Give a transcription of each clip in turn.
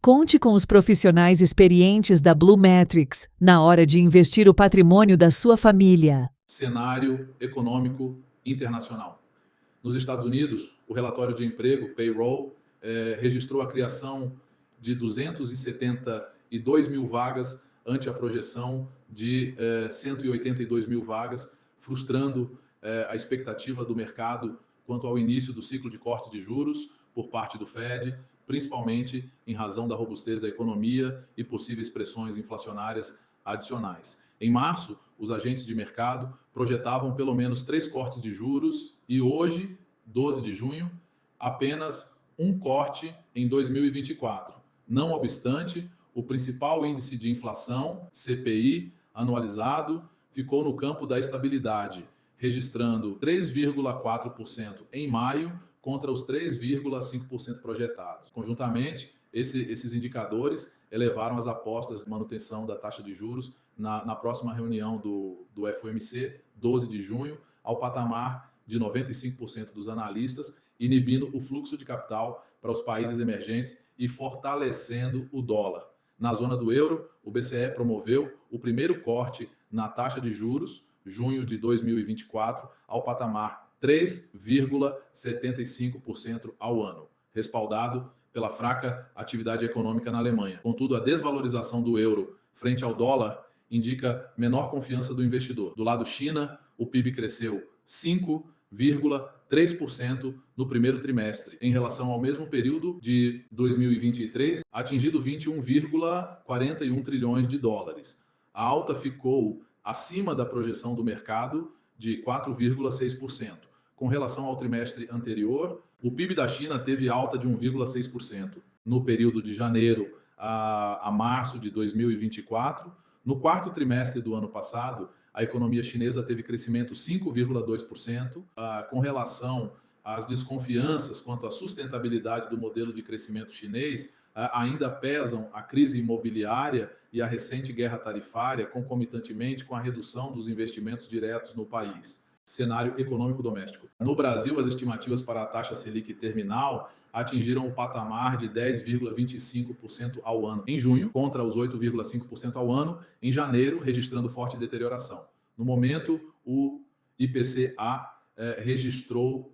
Conte com os profissionais experientes da BlueMetrics na hora de investir o patrimônio da sua família. Cenário econômico internacional. Nos Estados Unidos, o relatório de emprego, payroll, registrou a criação de 272 mil vagas ante a projeção de 182 mil vagas, frustrando a expectativa do mercado quanto ao início do ciclo de cortes de juros por parte do Fed, principalmente em razão da robustez da economia e possíveis pressões inflacionárias adicionais. Em março, os agentes de mercado projetavam pelo menos 3 cortes de juros e hoje, 12 de junho, apenas um corte em 2024. Não obstante, o principal índice de inflação, CPI, anualizado, ficou no campo da estabilidade, registrando 3,4% em maio contra os 3,5% projetados. Conjuntamente, esses indicadores elevaram as apostas de manutenção da taxa de juros na próxima reunião do FOMC, 12 de junho, ao patamar de 95% dos analistas, inibindo o fluxo de capital para os países emergentes e fortalecendo o dólar. Na zona do euro, o BCE promoveu o primeiro corte na taxa de juros, junho de 2024, ao patamar 3,75% ao ano, respaldado pela fraca atividade econômica na Alemanha. Contudo, a desvalorização do euro frente ao dólar indica menor confiança do investidor. Do lado China, o PIB cresceu 5,3% no primeiro trimestre, em relação ao mesmo período de 2023, atingindo 21,41 trilhões de dólares. A alta ficou acima da projeção do mercado de 4,6%. Com relação ao trimestre anterior, o PIB da China teve alta de 1,6% no período de janeiro a março de 2024. No quarto trimestre do ano passado, a economia chinesa teve crescimento 5,2%. Com relação às desconfianças quanto à sustentabilidade do modelo de crescimento chinês, ainda pesam a crise imobiliária e a recente guerra tarifária, concomitantemente com a redução dos investimentos diretos no país. Cenário econômico doméstico. No Brasil, as estimativas para a taxa Selic terminal atingiram o patamar de 10,25% ao ano em junho, contra os 8,5% ao ano em janeiro, registrando forte deterioração. No momento, o IPCA registrou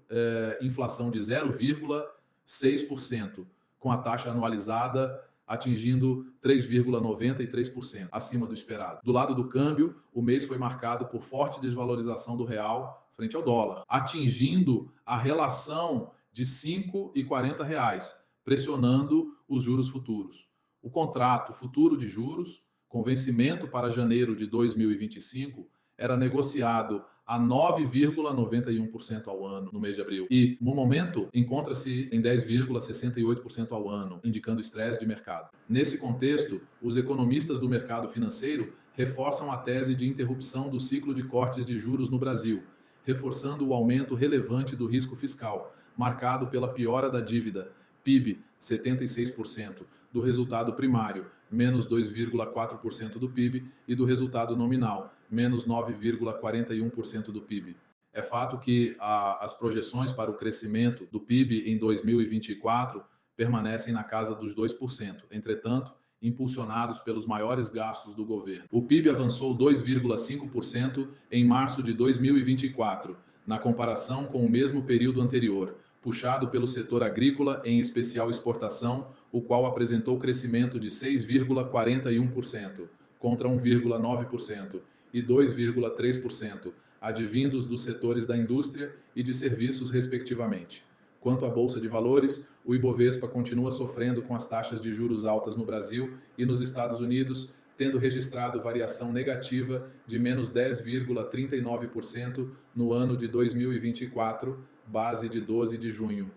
inflação de 0,6%, com a taxa anualizada atingindo 3,93%, acima do esperado. Do lado do câmbio, o mês foi marcado por forte desvalorização do real frente ao dólar, atingindo a relação de R$ 5,40, pressionando os juros futuros. O contrato futuro de juros, com vencimento para janeiro de 2025, era negociado a 9,91% ao ano no mês de abril e, no momento, encontra-se em 10,68% ao ano, indicando estresse de mercado. Nesse contexto, os economistas do mercado financeiro reforçam a tese de interrupção do ciclo de cortes de juros no Brasil, reforçando o aumento relevante do risco fiscal, marcado pela piora da dívida, PIB 76%, do resultado primário, menos 2,4% do PIB, e do resultado nominal, menos 9,41% do PIB. É fato que as projeções para o crescimento do PIB em 2024 permanecem na casa dos 2%, entretanto, impulsionados pelos maiores gastos do governo. O PIB avançou 2,5% em março de 2024, na comparação com o mesmo período anterior, puxado pelo setor agrícola, em especial exportação, o qual apresentou crescimento de 6,41%, contra 1,9%, e 2,3%, advindos dos setores da indústria e de serviços, respectivamente. Quanto à Bolsa de Valores, o Ibovespa continua sofrendo com as taxas de juros altas no Brasil e nos Estados Unidos, tendo registrado variação negativa de menos 10,39% no ano de 2024, base de 12 de junho.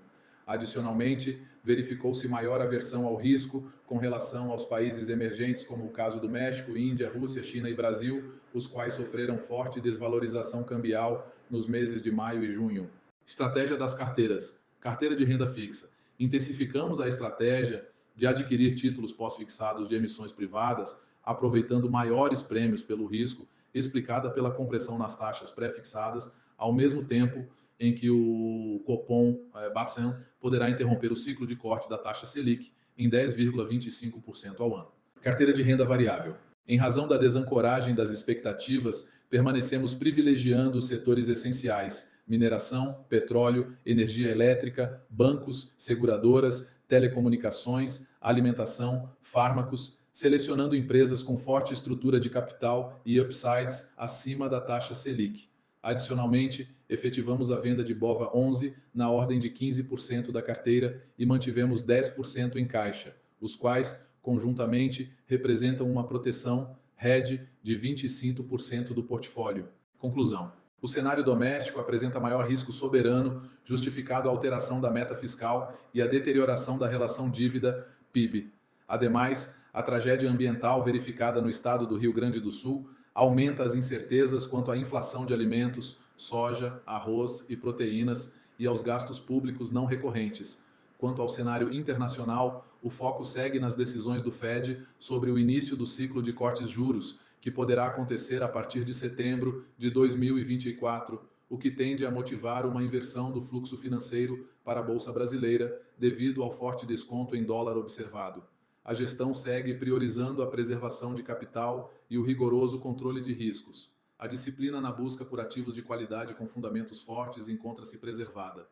Adicionalmente, verificou-se maior aversão ao risco com relação aos países emergentes, como o caso do México, Índia, Rússia, China e Brasil, os quais sofreram forte desvalorização cambial nos meses de maio e junho. Estratégia das carteiras. Carteira de renda fixa. Intensificamos a estratégia de adquirir títulos pós-fixados de emissões privadas, aproveitando maiores prêmios pelo risco, explicada pela compressão nas taxas pré-fixadas, ao mesmo tempo em que o Copom Bassan poderá interromper o ciclo de corte da taxa Selic, em 10,25% ao ano. Carteira de renda variável. Em razão da desancoragem das expectativas, permanecemos privilegiando os setores essenciais: mineração, petróleo, energia elétrica, bancos, seguradoras, telecomunicações, alimentação, fármacos, selecionando empresas com forte estrutura de capital e upsides acima da taxa Selic. Adicionalmente, efetivamos a venda de BOVA11 na ordem de 15% da carteira e mantivemos 10% em caixa, os quais, conjuntamente, representam uma proteção hedge de 25% do portfólio. Conclusão. O cenário doméstico apresenta maior risco soberano, justificado a alteração da meta fiscal e a deterioração da relação dívida-PIB. Ademais, a tragédia ambiental verificada no estado do Rio Grande do Sul aumenta as incertezas quanto à inflação de alimentos, soja, arroz e proteínas e aos gastos públicos não recorrentes. Quanto ao cenário internacional, o foco segue nas decisões do Fed sobre o início do ciclo de cortes juros, que poderá acontecer a partir de setembro de 2024, o que tende a motivar uma inversão do fluxo financeiro para a Bolsa Brasileira devido ao forte desconto em dólar observado. A gestão segue priorizando a preservação de capital e o rigoroso controle de riscos. A disciplina na busca por ativos de qualidade com fundamentos fortes encontra-se preservada.